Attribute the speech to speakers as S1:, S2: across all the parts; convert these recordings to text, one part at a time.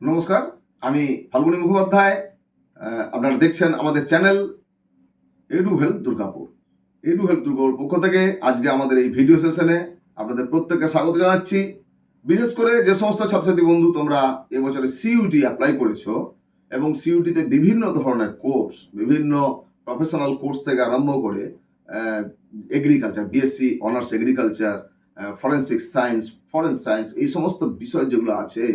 S1: নমস্কার, আমি ফাল্গুনী মুখোপাধ্যায়। আপনারা দেখছেন আমাদের channel edu help Durgapur. Edu help Durgapur পক্ষ থেকে আজকে আমাদের এই ভিডিও সেশনে আপনাদের প্রত্যেককে স্বাগত জানাচ্ছি। বিশেষ করে যে সমস্ত ছাত্রছাত্রী বন্ধু তোমরা এবছরে সিইউটি অ্যাপ্লাই করেছো এবং সিইউটিতে বিভিন্ন ধরনের কোর্স, বিভিন্ন প্রফেশনাল কোর্স থেকে আরম্ভ করে agriculture, BSc honours agriculture, forensic science, foreign science, এই সমস্ত বিষয় যেগুলো আছে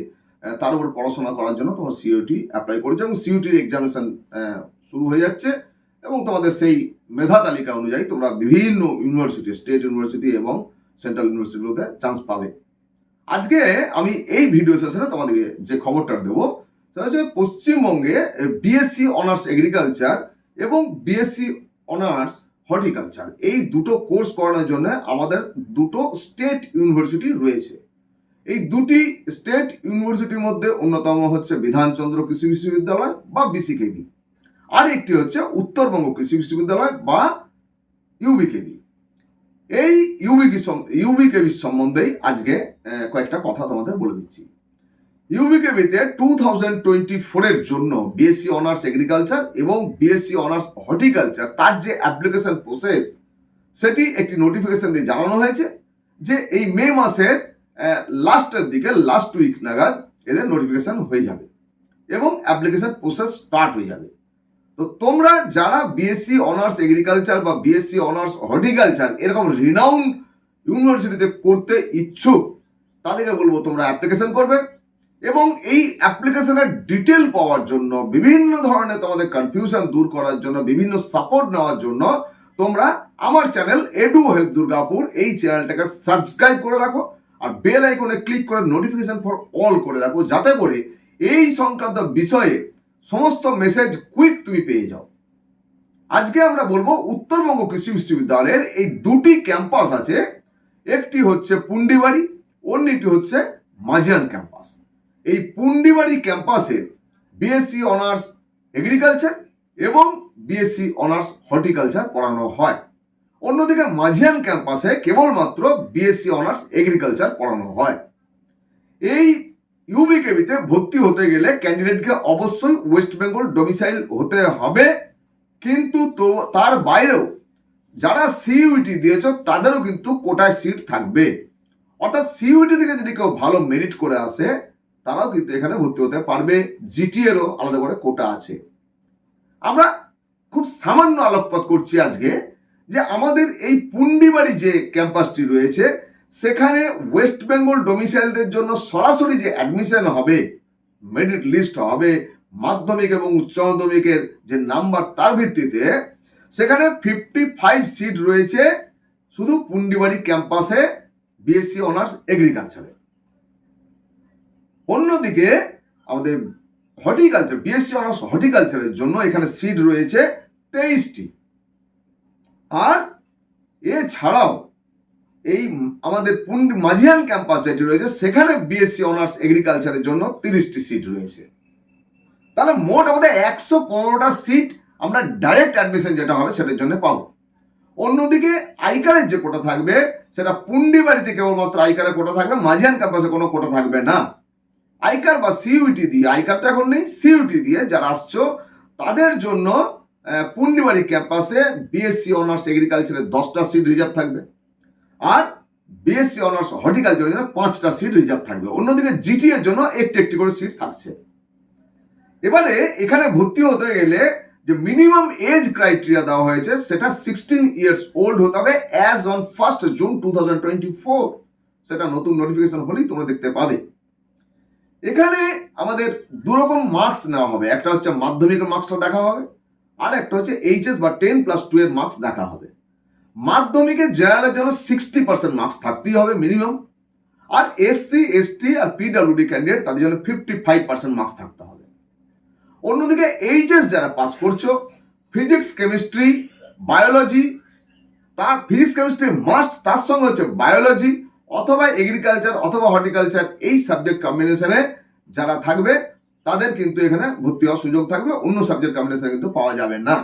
S1: তার উপর পড়াশোনা করার জন্য তোমরা সিইউটি অ্যাপ্লাই করেছো এবং সিইউটির এক্সামিনেশন শুরু হয়ে যাচ্ছে এবং তোমাদের সেই মেধা তালিকা অনুযায়ী তোমরা বিভিন্ন ইউনিভার্সিটি, স্টেট ইউনিভার্সিটি এবং সেন্ট্রাল ইউনিভার্সিটিগুলোতে চান্স পাবে। আজকে আমি এই ভিডিও সেশনে তোমাদেরকে যে খবরটা দেবো সেটা হচ্ছে পশ্চিমবঙ্গে বিএসসি অনার্স এগ্রিকালচার এবং বিএসসি অনার্স হর্টিকালচার এই দুটো কোর্স করানোর জন্য আমাদের দুটো স্টেট ইউনিভার্সিটি রয়েছে। এই দুটি স্টেট ইউনিভার্সিটির মধ্যে অন্যতম হচ্ছে বিধানচন্দ্র কৃষি বিশ্ববিদ্যালয় বা বিসিকেবি, আর একটি হচ্ছে উত্তরবঙ্গ কৃষি বিশ্ববিদ্যালয় বা ইউবিকেবি। এই ইউবিকেবির সম্বন্ধেই আজকে কয়েকটা কথা তোমাদের বলে দিচ্ছি। ইউবিকেবিতে 2024-এর জন্য বিএসসি অনার্স এগ্রিকালচার এবং বিএসসি অনার্স হর্টিকালচার তার যে অ্যাপ্লিকেশন প্রসেস সেটি একটি নোটিফিকেশন দিয়ে জানানো হয়েছে যে এই মে মাসের লাস্টের দিকে, লাস্ট উইক নাগাদ এদের নোটিফিকেশন হয়ে যাবে এবং অ্যাপ্লিকেশন প্রসেস স্টার্ট হয়ে যাবে। তো তোমরা যারা বিএসসি অনার্স এগ্রিকালচার বা বিএসসি অনার্স হর্টিকালচার এরকম রিনাউন্ড ইউনিভার্সিটিতে করতে ইচ্ছুক তাদেরকে বলবো তোমরা অ্যাপ্লিকেশন করবে এবং এই অ্যাপ্লিকেশনের ডিটেল পাওয়ার জন্য, বিভিন্ন ধরনের তোমাদের কনফিউশন দূর করার জন্য, বিভিন্ন সাপোর্ট নেওয়ার জন্য তোমরা আমার চ্যানেল এডু হেল্প দুর্গাপুর এই চ্যানেলটাকে সাবস্ক্রাইব করে রাখো আর বেল আইকনে ক্লিক করে নোটিফিকেশন ফর অল করে রাখো, যাতে করে এই সংক্রান্ত বিষয়ে সমস্ত মেসেজ কুইক তুমি পেয়ে যাও। আজকে আমরা বলবো উত্তরবঙ্গ কৃষি বিশ্ববিদ্যালয়ের এই দুটি ক্যাম্পাস আছে, একটি হচ্ছে পুন্ডিবাড়ি, অন্যটি হচ্ছে মাঝিয়ান ক্যাম্পাস। এই পুন্ডিবাড়ি ক্যাম্পাসে বিএসসি অনার্স এগ্রিকালচার এবং বিএসসি অনার্স হর্টিকালচার পড়ানো হয়। অন্যদিকে মাঝিয়ান ক্যাম্পাসে কেবলমাত্র বিএসসি অনার্স এগ্রিকালচার পড়ানো হয়। এই ইউবিকেবিতে ভর্তি হতে গেলে ক্যান্ডিডেটকে অবশ্যই ওয়েস্ট বেঙ্গল ডোমিসাইল হতে হবে, কিন্তু তো তার বাইরেও যারা সিইউটি দিয়েছ তাদেরও কিন্তু কোটায় সিট থাকবে। অর্থাৎ সিইউটি থেকে যদি কেউ ভালো মেরিট করে আসে তারাও কিন্তু এখানে ভর্তি হতে পারবে। জিটিএরও আলাদা করে কোটা আছে। আমরা খুব সামান্য আলোকপাত করছি আজকে যে আমাদের এই পুন্ডিবাড়ি যে ক্যাম্পাসটি রয়েছে সেখানে ওয়েস্ট বেঙ্গল ডোমিসাইলদের জন্য সরাসরি যে অ্যাডমিশন হবে, মেরিট লিস্ট হবে, মাধ্যমিক এবং উচ্চ মাধ্যমিকের যে নাম্বার তার ভিত্তিতে সেখানে 55 সিট রয়েছে শুধু পুন্ডিবাড়ি ক্যাম্পাসে বিএসসি অনার্স এগ্রিকালচারে। অন্যদিকে আমাদের হর্টিকালচার, বিএসসি অনার্স হর্টিকালচারের জন্য এখানে সিট রয়েছে 23টি। আর এছাড়াও এই আমাদের মাঝিয়ান ক্যাম্পাস যেটি রয়েছে সেখানে বিএসসি অনার্স এগ্রিকালচারের জন্য 30টি সিট রয়েছে। তাহলে মোট আমাদের 115টা সিট আমরা ডাইরেক্ট অ্যাডমিশন যেটা হবে সেটার জন্য পাবো। অন্যদিকে আইকারের যে কোটা থাকবে সেটা পুন্ডিবাড়িতে কেবলমাত্র আইকারের কোটা থাকবে, মাঝিয়ান ক্যাম্পাসে কোনো কোটা থাকবে না। আইকার বা সিইউটি দিয়ে, আইকার তো এখন নেই, সিইউটি দিয়ে যারা আসছো তাদের জন্য পুন্ডিবাড়ি ক্যাম্পাসে বিএসসি অনার্স এগ্রিকালচারের 10টা সিট রিজার্ভ থাকবে আর বিএসসি অনার্স হর্টিকালচারের জন্য 5টা সিট রিজার্ভ থাকবে। অন্যদিকে জিটি এর জন্য একটি করে সিট থাকছে। এবারে এখানে ভর্তি হতে গেলে যে মিনিমাম এজ ক্রাইটেরিয়া দেওয়া হয়েছে সেটা 16 ইয়ার্স ওল্ড হতে হবে অ্যাজ অন 1 জুন 2024। সেটা নতুন নোটিফিকেশন হলেই তোমরা দেখতে পাবে। এখানে আমাদের দুরকম মার্কস নেওয়া হবে, একটা হচ্ছে মাধ্যমিকের মার্কসটা দেখা হবে আর একটা হচ্ছে এইচএস বা 10+2 এর মার্কস দেখা হবে। মাধ্যমিকের জেনারেলের জন্য 60% মার্কস থাকতেই হবে মিনিমাম, আর এসসি এসটি আর পিডব্লিউডি ক্যান্ডিডেট তাদের জন্য 55% মার্কস থাকতে হবে। অন্যদিকে এইচএস যারা পাস করছো ফিজিক্স কেমিস্ট্রি বায়োলজি, তার ফিজিক্স কেমিস্ট্রি মাস্ট, তার সঙ্গে হচ্ছে বায়োলজি অথবা এগ্রিকালচার অথবা হর্টিকালচার এই সাবজেক্ট কম্বিনেশনে যারা থাকবে তাদের কিন্তু এখানে ভর্তি হওয়ার সুযোগ থাকবে, অন্য সাবজেক্ট কম্বিনেশনে কিন্তু পাওয়া যাবে না।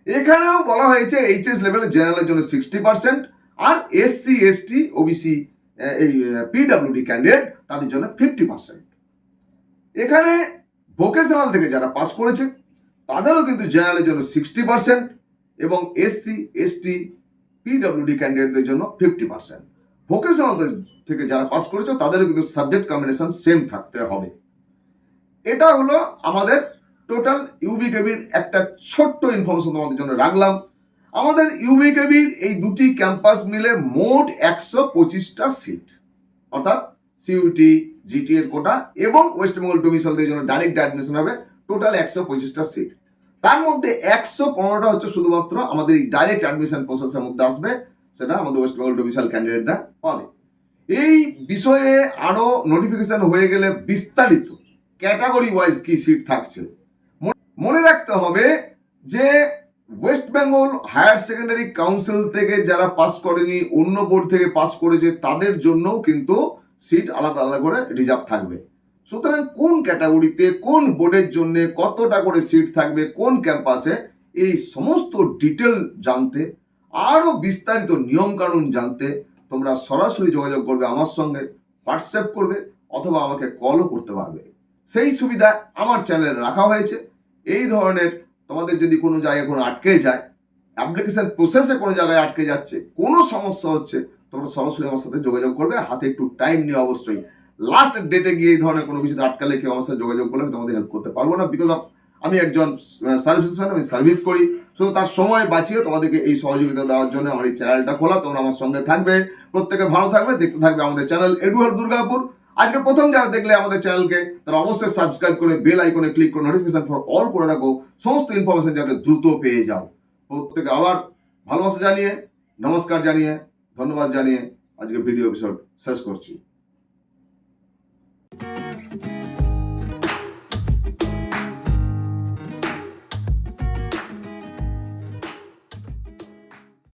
S1: এখানেও বলা হয়েছে এইচএস লেভেলে জেনারেলের জন্য 60% আর এসসি এসটি ওবিসি এই পিডব্লিউডি ক্যান্ডিডেট তাদের জন্য 50%। এখানে ভোকেশনাল থেকে যারা পাস করেছে তাদেরও কিন্তু জেনারেলের জন্য 60% এবং এসসি এসটি পিডব্লিউডি ক্যান্ডিডেটদের জন্য 50%। ভোকেশনাল থেকে যারা পাস করেছে তাদেরও কিন্তু সাবজেক্ট কম্বিনেশন সেম থাকতে হবে। এটা হলো আমাদের টোটাল ইউবিকেবির একটা ছোট্ট ইনফরমেশন তোমাদের জন্য রাখলাম। আমাদের ইউবিকেবির এই দুটি ক্যাম্পাস মিলে মোট 125টা সিট, অর্থাৎ সিইউটি জিটি এর কোটা এবং ওয়েস্ট বেঙ্গল ডোমিসাইলদের জন্য ডাইরেক্ট অ্যাডমিশন হবে টোটাল 125টা সিট। তার মধ্যে 115টা হচ্ছে শুধুমাত্র আমাদের এই ডাইরেক্ট অ্যাডমিশন প্রসেসের মধ্যে আসবে, সেটা আমাদের ওয়েস্ট বেঙ্গল ডোমিসাইল ক্যান্ডিডেটরা পাবে। এই বিষয়ে আরো নোটিফিকেশন হয়ে গেলে বিস্তারিত ক্যাটাগরি ওয়াইজ কি সিট থাকছে মনে রাখতে হবে যে West Bengal higher secondary council থেকে যারা পাস করেনি, অন্য বোর্ড থেকে পাস করেছে, তাদের জন্যও কিন্তু সিট আলাদা আলাদা করে রিজার্ভ থাকবে। সুতরাং কোন ক্যাটাগরিতে কোন বোর্ডের জন্য কতটা করে সিট থাকবে কোন ক্যাম্পাসে, এই সমস্ত ডিটেল জানতে, আরো বিস্তারিত নিয়ম কানুন জানতে তোমরা সরাসরি যোগাযোগ করবে আমার সঙ্গে, হোয়াটসঅ্যাপ করবে অথবা আমাকে কলও করতে পারবে। সেই সুবিধা আমার চ্যানেলে রাখা হয়েছে। এই ধরনের তোমাদের যদি কোনো জায়গায় কোনো আটকে যায়, অ্যাপ্লিকেশন প্রসেসে কোনো জায়গায় আটকে যাচ্ছে, কোনো সমস্যা হচ্ছে, তোমরা সরাসরি আমার সাথে যোগাযোগ করবে, হাতে একটু টাইম নিয়ে অবশ্যই। লাস্ট ডেটে গিয়ে এই ধরনের কোনো কিছুতে আটকালে কেউ আমার সাথে যোগাযোগ করলে আমি তোমাদের হেল্প করতে পারবো না, বিকজ অফ আমি একজন সার্ভিসম্যান, আমি সার্ভিস করি। শুধু তার সময় বাঁচিয়ে তোমাদেরকে এই সহযোগিতা দেওয়ার জন্য আমার এই চ্যানেলটা খোলা। তোমরা আমার সঙ্গে থাকবে, প্রত্যেকে ভালো থাকবে, দেখতে থাকবে আমাদের চ্যানেল এডুহেল্প দুর্গাপুর। আজকে প্রথম যারা দেখলে আমাদের চ্যানেলকে, তারা অবশ্যই সাবস্ক্রাইব করে বেল আইকনে ক্লিক করে নোটিফিকেশন ফর অল করে রাখো, সমস্ত ইনফরমেশন যাতে দ্রুত পেয়ে যাও। প্রত্যেকে আবার ভালোবাসা জানিয়ে, নমস্কার জানিয়ে, ধন্যবাদ জানিয়ে আজকে ভিডিও এপিসোড শেষ করছি।